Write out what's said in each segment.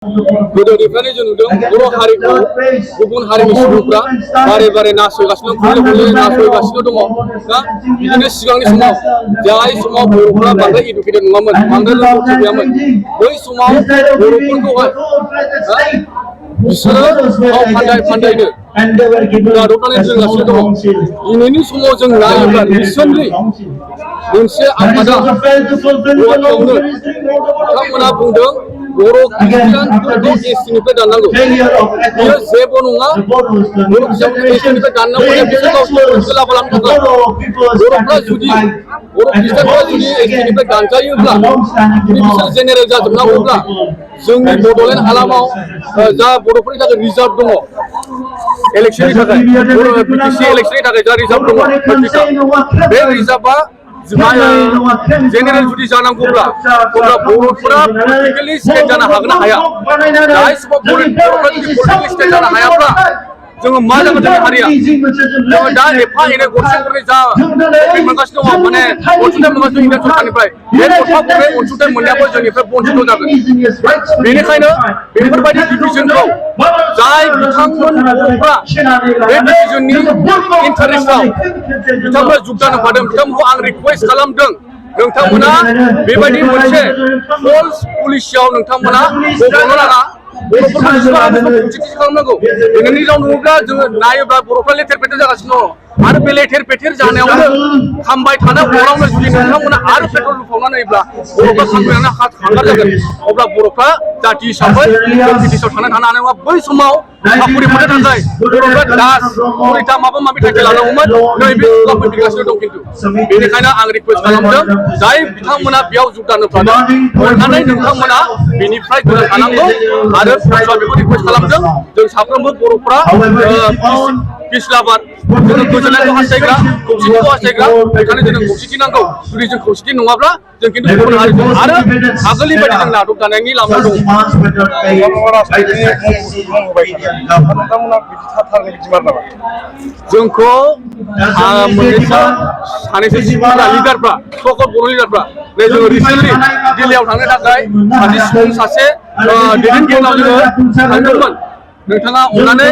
गोदोनिफ्रायनो जों नुदों बर' हारिखौ गुबुन हारिनि सुबुंफ्रा बारे बारे नासयगासिनो खनले नासयगासिनो दङ दा बिदिनो सिगांनि समाव जाय समाव बर'फ्रा बांद्राय इडुकेटेड नङामोन बांद्राय रोंगौथि गैयामोन बै समाव बर'फोरखौहाय बिसोरो फाव फान्दायनो गादबनानै दोनगासिनो दङ दिनैनि समाव जों नायोब्ला रिसेन्टलि मोनसे आफादा गुवाहाटीयावनो बिथांमोना बुंदों बर' खृष्टियानफोरखौ एसटिनिफ्राय दाननांगौ बेयो जेबो नङा बर' खृष्टियानफोरखौ एसटिनिफ्राय दाननांगौ बिसोर गावसोरखौ लाबा लानो थाखाय बर'फ्रा जुदि बर' खृष्टियानफ्रा जुदि एसटिनिफ्राय दानजायोब्ला जुदि बिसोर जेनेरेल जाजोबनांगौब्ला जोंनि बड'लेण्ड हालामाव जा बर'फोरनि थाखाय रिजार्भ दङ इलेक्शननि थाखाय बिटिसि इलेक्शननि थाखाय जा रिजार्भ दङ बे रिजार्भआ जेनेरेल जुदि जानांगौब्ला अब्ला बर'फोरा पलिटिकेलि स्टेट जानो हागोन ना हाया जाय समाव बर'फोरा जुदि पलिटिकेलि स्टेट जानो हायाब्ला जोङो मा जागोन जोंनि हारिया जोङो दा एफा एनै गरसे गरनै जा मोनगासिनो दङ माने अनसुंथाइ मोनगासिनो इंडियान सरकारनिफ्राय बे गरफा गरनै अनसुंथाइ मोननायाबो जोंनिफ्राय बन्चित जागोन बेनिखायनो बेफोरबायदि डिभिजनखौ जाय बिथांमोन बर'फ्रा बे डिभिजननि इन्टारेस्टआव बिथांमोना जुगदान होफादों बिथांमोनखौ आं रिक्वेस्ट खालामदों नोंथांमोना बेबायदि मोनसे फल्स पलिसियाव नोंथांमोना गब'नो नाङा बर'फोरखौ खौसेथि खालामनांगौ दिनैनि दिनाव नुयोब्ला जोङो नायोब्ला बर'फ्रा लेथेर फेथेर जागासिनो दङ आरो बे लेथेर फेथेर जानायावनो खामबाय थानाय अरावनो जुदि नोंथांमोना आरो पेट्रल लुफावनानै होयोब्ला बर'फ्रा खामबायनानै हांगार जागोन अब्ला बर'फ्रा जाथि हिसाबै ब्रिटिशआव थानो हानाय नङा बै समाव साकरि मोननो थाखाय बर'फ्रा दास कुरिता माबा माबि थाइटेल लानांगौमोन नैबे जुगा फैगासिनो दं खिन्थु बेनिखायनो आं रिक्वेस्ट खालामदों जाय बिथांमोना बेयाव जुगदान होफादों अननानै नोंथांमोना बेनिफ्राय गोजान थानांगौ आरो बेखौ रिक्वेस्ट खालामदों जों साफ्रोमबो बर'फ्रा पिस लाभार जोङो गोजोननायखौ हास्थायग्रा खौसेथिखौ हास्थायग्रा बेखायनो जोंनो खौसेथि नांगौ जुदि जों खौसेथि नङाब्ला जों खिन्थु गुबुन हारिजों आरो आगोलनि बायदि जों नादबजानायनि लामा दं जोंखौ मोननैसो सानैसो लिडारफ्रा सकल बर' लिडारफ्रा नै जोङो रिसेन्टलि दिल्लीयाव थांनो थाखाय सासे दैदेनगिरिनाव जोङो थांदोंमोन नोंथाङा अननानै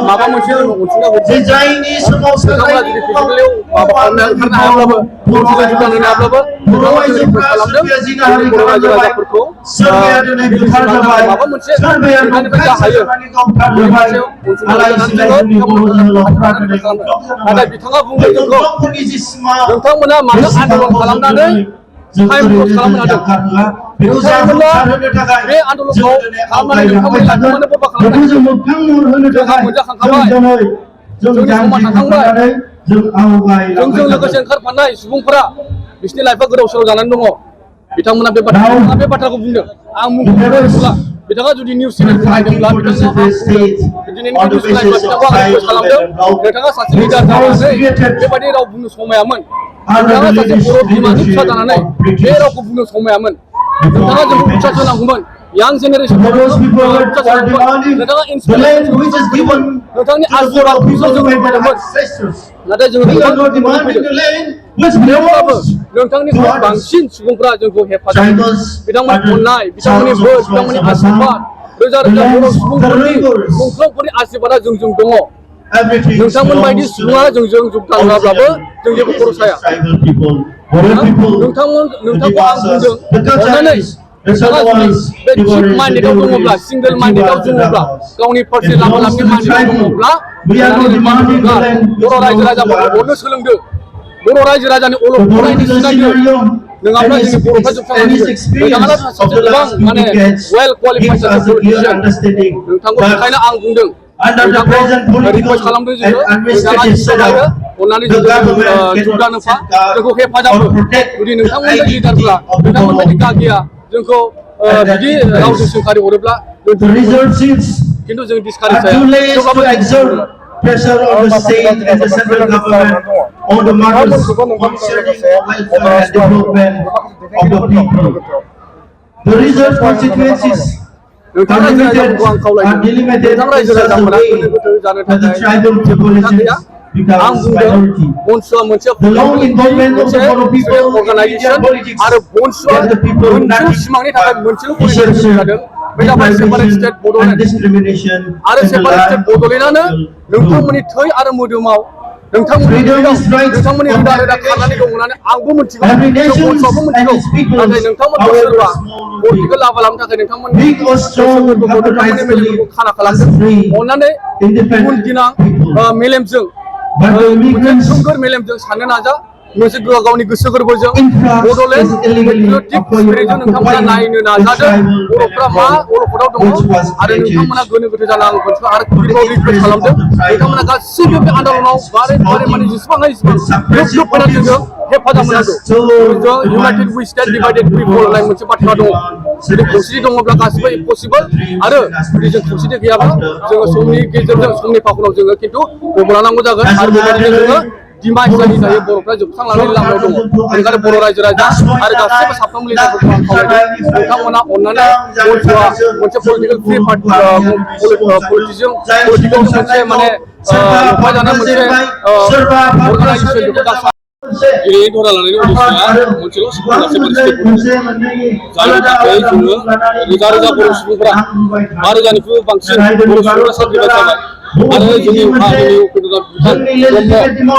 माबा मोनसे अनसुंथाइ हरदो जायनि समाव नोंथाङा जुदि फिजिकेलियाव माबा ओंखारनो हायाब्लाबो जुगान होनो हायाब्लाबो नोंथाङा जों रिक्वेस्ट खालामदों जोंनि बर' रायजो राजाफोरखौ माबा मोनसे नोंथांनिफ्राय जा हायो बे मोनसे अनसुंथाइ होनानै जोङो नाथाय बिथाङा बुंदों जोंखौ नोंथांमोना मानो आन्दलन खालामनानै टाइम लस खालामनो हादों नोंथांमोना बे आन्दलनखौ खालामनानै नोंथांमोननि लाइफखौनो बरबाद खालामनो जोंहा मोनजाखांखाबाय जोंनि समा थांखांबाय जोंजों लोगोसे ओंखारफानाय सुबुंफोरा बिसोरनि लाइफआ गोदाव सोराव जानानै दङ बिथांमोना बे बाथ्राखौ बुंदों आं मुंखौ बुंला बिथाङा जुदि निउस चेनेलखौ नायदोंब्ला बिथाङा दिनैनि निउस नायोब्ला बिथांखौ आं रिक्वेस्ट खालामदों नोंथाङा सासे लिडार जानानै बेबायदि राव बुंनो समायामोन नोंथाङा सासे बर' बिमानि फिसा जानानै बे रावखौ बुंनो समायामोन नोंथाङा जोंखौ उत्साह होनांगौमोन यां जेनेरेसनखौ नोंथाङा इन्सपिरेसन नोंथांनि आशीर्बादखौसो जों लुबैदोंमोन नाथाय जोङो थेवब्लाबो नोंथांनिख्रुइ बांसिन सुबुंफ्रा जोंखौ हेफाजाब बिथांमोननि अननाय बिथांमोननि बोर बिथांमोननि आशीर्बाद रोजा रोजा बर' सुबुंफोरनि मुंख्लंफोरनि आशीर्बादा जोंजों दङ नोंथांमोन बायदि सुबुङा जोंजों जुगदान होआब्लाबो जों जेबो खरस जाया नोंथांखौ आं बुंदों अननानै नोंथाङा जुदि बे थिक माइन्डेडआव दङब्ला सिंगल माइन्डेडआव दङब्ला गावनि पार्सनेल लामा लांनो माइन्डेडआव दङब्ला बर' रायजो राजाफोरखौ अननो सोलोंदो बर' रायजो राजानि अलख'नायनि सिनायदो नङाब्ला जोंनि बर'फ्रा जोबस्रांलांगोन नोंथाङा सासे गोबां माने वेल क्वालिफाइड सासे पलिटिशियान नोंथांखौ बेखायनो आं बुंदों नोंथांखौ रिक्वेस्ट खालामदों जोङो नोंथाङा जेसेबां हायो अननानै जुगदान होफा जोंखौ हेफाजाब हो जुदि नोंथांमोननि लिडारफ्रा नोंथांमोनबायदि गागिया जोंखौ बिदि रावजों सोंखारि हरोब्ला खिन्थु जों डिसकारेज जाया थेवब्लाबो pressure on the state and the central government on the matters concerning the welfare and development of the people. The reserve constituencies are limited and delimited in such a way that the tribal populations become minority. The long involvement of the Bono people in Indian politics and the people who not essential. बे जाबाय separate state and Bodoland discrimination आरो in the separate state land of बड'लेण्डआनो people. नोंथांमोननि थै आरो मोदोमाव नोंथांमोननि नोंथांमोननि रोदा रोदा खारनानै दं होननानै आंबो मिथिगौ Every nation बयबो and मिथिगौ its people, नाथाय नोंथांमोनखौ however सोरबा small or पलिटिकेल big, लाबा लानो थाखाय नोंथांमोननि big or strong, गोसोफोरखौ have the right नोंथांमोननि to मेलेमफोरखौ live खाना as खालामदों free, अननानै गुबुन independent दिनां people. मेलेमजों But the मोनसे immigrants थोंगोर मेलेमजों साननो नाजा मोनसे गावनि गोसो गोरबोजों influx Bodoland is illegally patriotic स्पिरिटजों नोंथांमोना नायनो नाजादों बर'फ्रा मा अलखदाव दङ आरो नोंथांमोना गोनो गोथो जानांगौ आरो खुलिखौ रिक्वेस्ट खालामदों नोंथांमोना गासिबो बे आन्दलनाव बारे बारे माने जेसेबां हायो एसेबां ग्रुप ग्रुप फैनानै जोंजों हेफाजाब होनांगौ united we stand divided we fall होननाय मोनसे बाथ्रा दङ जुदि खौसेथि दङब्ला गासिबो पसिबल आरो जुदि जों खौसेथि गैयाब्ला जोङो समनि गेजेरजों समनि फाखनाव जोङो खिन्थु गबलानांगौ जागोन आरो बेबायदिनो जोङो दिमाग जायो जायो बर'फ्रा जोबस्रांलांनायनि लामायाव दङ बेनिखायनो बर' रायजो राजा आरो गासैबो साफ्रोमबो लिडारफोरखौ आं खावलायदों नोंथांमोना अननानै बलस'आ मोनसे पलिटिकेल फ्रि पलिटिकेल मोनसे माने लफायजानाय मोनसे अर्गानाइजेसन बेखौ दा गेलेयै दरा लानायनि उद्देश्यआ मोनसेल' सेपारेट स्टेट जायनि थाखाय जोङो रोजा रोजा बर' सुबुंफोरा 5,000निख्रुइबो बांसिन बर' सुबुंफोरा साख्रि बाख्रि आरो जोंनि हारिनि उपेन्द्र ब्रह्म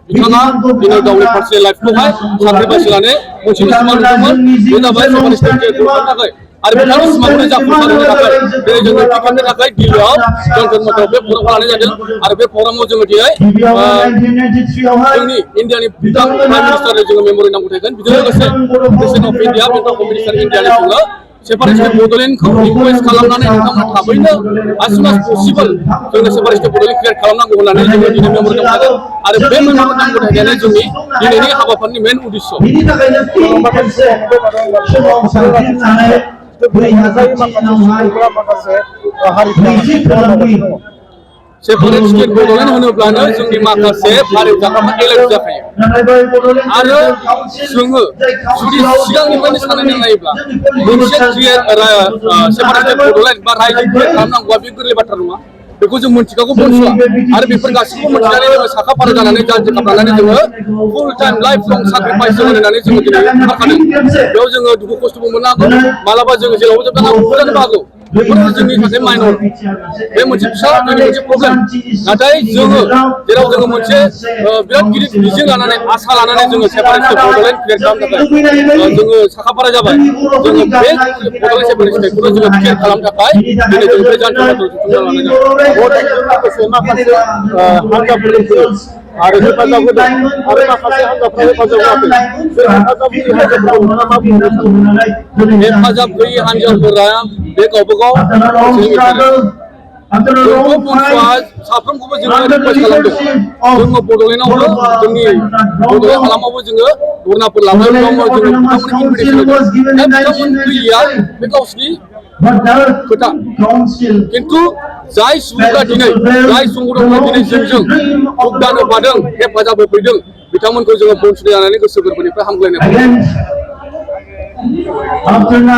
बिथाङा दिनै गावनि पार्सनेल लाइफखौहाय साख्रि बासिनानै मोनसे सिमां नुदोंमोन बे जाबाय सेपारेट स्टेट खालामनो थाखाय आरो बिथांनि सिमांखौनो जाफुंसार होनो थाखाय दिनै जोङो टिकेटनि थाखाय दिल्लीयाव जन्तर मन्थराव बे प्रग्रामखौ लानाय जादों आरो बे प्रग्रामाव जोङो दिनै जोंनि इण्डियानि बिथां प्राइम मिनिस्टारनो जोङो मेम'रेन्डाम गथायगोन बेजों लोगोसे president of India bank of minister इण्डियानि जोङो सेपारेट स्टेट बड'लेण्डखौ रिक्वेस्ट खालामनानै नोंथांमोना थाबैनो as soon as possible जोंनो सेपारेट स्टेट बड'लेण्ड क्रियेट खालामनांगौ होननानै जोङो दिनै मेम'रेन्डाम होदों आरो बे मेम'रेन्डाम गथायनायानो जोंनि दिनैनि हाबाफारिनि मेन उद्देश्य सेपारेट स्टेट बड'लेण्ड होनोब्लानो जोंनि माखासे भारित जाग्राफ्रा एलार्ट जाखायो आरो जोङो जुदि सिगांनिफ्रायनो साननानै नायोब्ला मोनसे सेपारेट स्टेट बड'लेण्ड बा रायजो क्रियेट खालामनांगौआ बे गोरलै बाथ्रा नङा बेखौ जों मिथिखागौ बनसुआ आरो बेफोर गासिखौबो मिथिनानै जोङो साखा फारा जानानै जानजि खालामनानै जोङो फुल टाइम लाइफ लं साक्रिफाइस होनानै जोङो दिनै ओंखारखादों बेयाव जोङो दुखु खस्थ'बो मोननो हागौ मालाबा जोङो जेरावबो जोबनो हागौ जानोबो हागौ बेफोरो जोंनि थाखाय माइनर बे मोनसे फिसा जोंनि मोनसे प्रब्लेम नाथाय जोङो जेराव जोङो मोनसे बिराद गिदिर मिजिं लानानै आसा लानानै जोङो सेपारेट स्टेट बड'लेण्ड क्रियेट खालामनो थाखाय जोङो साखाफारा जाबाय जोङो बे बड'लेण्ड सेपारेट स्टेटखौनो जोङो क्रियेट खालामनो थाखाय दिनै जों बे जानथार जुथुमना लानाय जादों लोगोसे माखासे हान्जाफोरखौ आरो हेफाजाब होदों आरो माखासे हान्जाफ्रा हेफाजाब होआखै बे हेफाजाब होयै हान्जाफोराव नोंथाङा मा बुंनो सानो हेफाजाब होयै हान्जाफोरा बे गावबागाव जोंखौ बंसुआ साफ्रोमखौबो जोङो रिक्वेस्ट खालामदों जोङो बड'लेण्डआवबो जोंनि बड'लेण्ड हालामावबो जोङो धरनाफोर लाबाय दङ जोङो बिथांमोननि इनभिटेसन होदों दा बिथांमोन गैया बे गावसिनि खोथा खिन्थु जाय सुबुंफ्रा दिनै जाय संगठनफ्रा दिनै जोंजों योगदान होफादों हेफाजाब होफैदों बिथांमोनखौ जोङो बंसुनि लानानै गोसो गोरबोनिफ्राय हामग्लायनाय